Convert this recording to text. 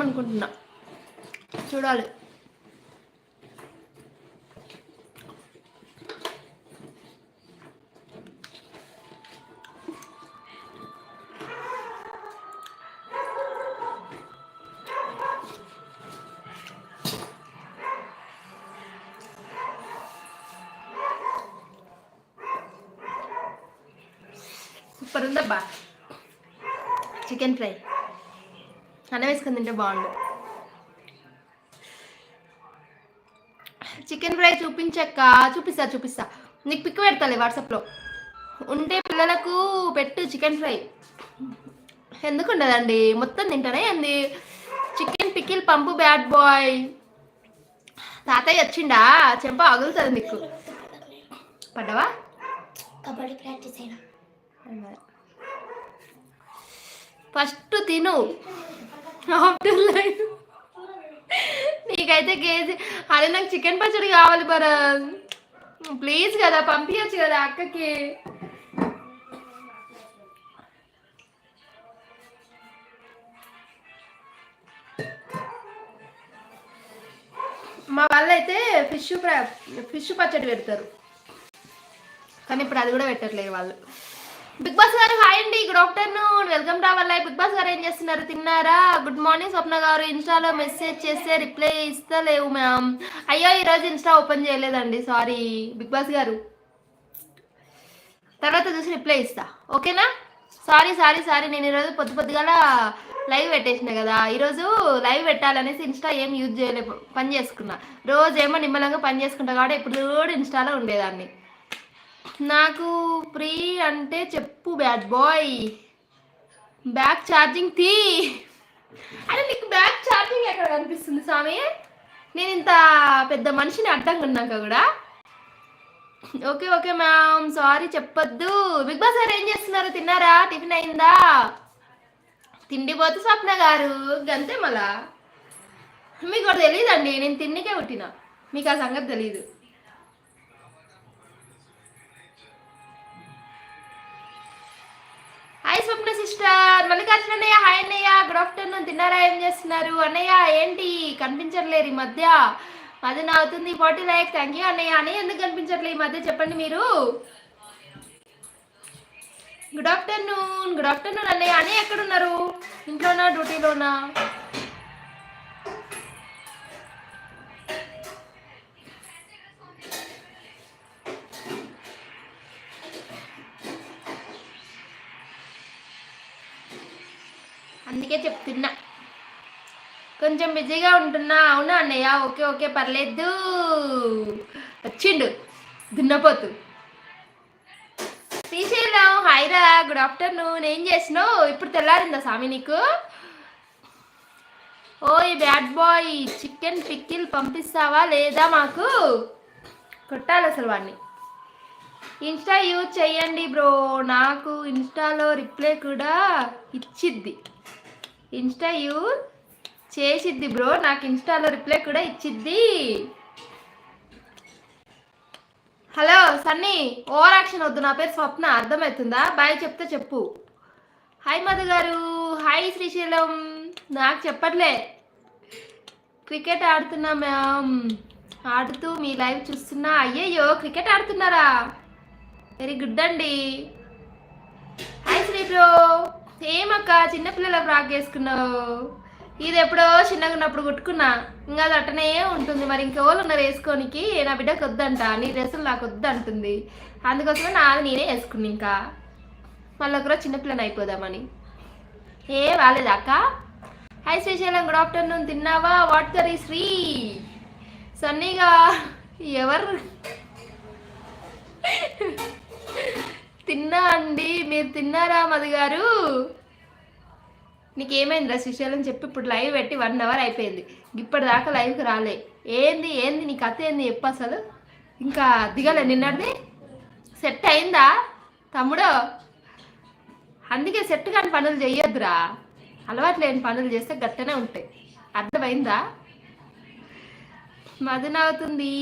అనుకుంటున్నా, చూడాలి. సూపర్ ఉందబ్బా చికెన్ ఫ్రై. అన్నం వేసుకొని తింటే బాగుండు. చికెన్ ఫ్రై చూపించక్క, చూపిస్తా నీకు పిక్ పెడతాలే వాట్సాప్లో. ఉంటే పిల్లలకు పెట్టు చికెన్ ఫ్రై. ఎందుకు ఉండదండి, మొత్తం తింటానే అంది. చికెన్ పికిల్ పంపు బ్యాడ్ బాయ్. తాతయ్య వచ్చిండా? చెంప అగులుతుంది నీకు. పడ్డావా? కబడ్డీ ప్రాక్టీస్ అయినా ఫస్ట్ తిను. నీకైతే కేజీ. అదే నాకు చికెన్ పచ్చడి కావాలి భరత్, ప్లీజ్ కదా పంపించచ్చు కదా అక్కకి. మా వాళ్ళైతే ఫిష్ పచ్చడి పెడతారు, కానీ ఇప్పుడు అది కూడా పెట్టట్లేదు వాళ్ళు. బిగ్ బాస్ గారు హాయ్ అండి, good afternoon, welcome to our live. Bigg Boss గారు ఏం చేస్తున్నారు, తిన్నారా? గుడ్ మార్నింగ్ స్వప్న గారు. ఇన్స్టాలో మెసేజ్ చేస్తే రిప్లై ఇస్తలేవు మ్యామ్. అయ్యో ఈరోజు ఇన్స్టా ఓపెన్ చేయలేదండి, సారీ బిగ్ బాస్ గారు, తర్వాత చూసి రిప్లై ఇస్తా, ఓకేనా? సారీ నేను ఈరోజు పొద్దుగాల లైవ్ పెట్టేసిన కదా, ఈరోజు లైవ్ పెట్టాలనేసి ఇన్స్టా ఏం యూజ్ చేయలేదు, పని చేసుకున్నా. రోజేమో నిమ్మలంగా పని చేసుకుంటా కాబట్టి ఇప్పుడు కూడా ఇన్స్టాలో ఉండేదాన్ని. నాకు ఫ్రీ అంటే చెప్పు బ్యాడ్ బాయ్. బ్యాక్ ఛార్జింగ్ తీ. అరే నీకు బ్యాక్ ఛార్జింగ్ ఎక్కడ కనిపిస్తుంది స్వామి? నేను ఇంత పెద్ద మనిషిని అడ్డంగా ఉన్నాక కూడా. ఓకే మ్యామ్, సారీ చెప్పొద్దు. బిగ్ బాస్ గారు ఏం చేస్తున్నారు, తిన్నారా? టిఫిన్ అయిందా? తిండిపోతు స్వప్న గారు గంతే. మళ్ళా మీకు కూడా తెలియదండి, నేను తిన్నికే పుట్టినా, మీకు ఆ సంగతి తెలీదు. హాయ్ స్వప్న సిస్టర్. మల్లికార్జున అన్నయ్య హాయ్ అన్నయ్య, గుడ్ ఆఫ్టర్నూన్. తిన్నారా? ఏం చేస్తున్నారు అన్నయ్య? ఏంటి కనిపించట్లేరు ఈ మధ్య? అది నా అవుతుంది 40 లైక్. థ్యాంక్ యూ అన్నయ్య. అన్నయ్య ఎందుకు కనిపించట్లేదు ఈ మధ్య చెప్పండి మీరు. గుడ్ ఆఫ్టర్నూన్ అన్నయ్య. అన్నయ్య ఎక్కడున్నారు? ఇంట్లోనా డ్యూటీలోనా? అందుకే చెప్తున్నా కొంచెం బిజీగా ఉంటున్నా. అవునా అన్నయ్య? ఓకే పర్లేదు. వచ్చిండు దున్నపోతు. శ్రీశైలం హాయిరా, గుడ్ ఆఫ్టర్నూన్. ఏం చేసినావు? ఇప్పుడు తెల్లారిందా స్వామి నీకు? ఓయ్ బ్యాడ్ బాయ్, చికెన్ పిక్కిల్ పంపిస్తావా లేదా మాకు? కొట్టాలి అసలు వాడిని. ఇన్స్టా యూజ్ చెయ్యండి బ్రో, నాకు ఇన్స్టాలో రిప్లై కూడా ఇచ్చిద్ది. ఇన్స్టా యూజ్ చేసిద్ది బ్రో, నాకు ఇన్స్టాలో రిప్లై కూడా ఇచ్చిద్ది. హలో సన్నీ, ఓవర్ యాక్షన్ వద్దు. నా పేరు స్వప్న, అర్థమవుతుందా? బాయ్ చెప్తే చెప్పు. హాయ్ మధు గారు. హాయ్ శ్రీశైలం. నాకు చెప్పట్లే. క్రికెట్ ఆడుతున్నా మ్యామ్, ఆడుతూ మీ లైవ్ చూస్తున్నా. అయ్యయ్యో క్రికెట్ ఆడుతున్నారా? వెరీ గుడ్ అండి. Hi Sri bro. ఏమక్క చిన్నపిల్లల ఫ్రాక్ వేసుకున్నావు? ఇది ఎప్పుడో చిన్నగా ఉన్నప్పుడు కుట్టుకున్నా, ఇంకా అది అట్టనే ఉంటుంది. మరి ఇంకెవరు ఉన్నారు వేసుకోనికి? నా బిడ్డకు వద్దంట, నీ డ్రెస్సులు నాకు వద్దు అంటుంది. అందుకోసమే నాది నేనే వేసుకున్నా. ఇంకా మళ్ళీ ఒకరోజు చిన్నపిల్లని అయిపోదామని. ఏ రాలేదా అక్క? Hi Srisailam, good afternoon. తిన్నావా? What curry Sri? సన్నీగా ఎవరు? తిన్నా అండి, మీరు తిన్నారా మధు గారు? నీకేమైందిరా శ్రీశైలం చెప్పి. ఇప్పుడు లైవ్ పెట్టి 1 అవర్ అయిపోయింది, ఇప్పటిదాకా లైవ్కి రాలే. ఏంది నీ కథ ఏంది చెప్పు అసలు. ఇంకా దిగలే నిన్నటిది? సెట్ అయిందా తమ్ముడు? అందుకే సెట్ కాని పనులు చెయ్యొద్దురా, అలవాటు లేని పనులు చేస్తే గట్టనే ఉంటాయి, అర్థమైందా? మధునవుతుంది.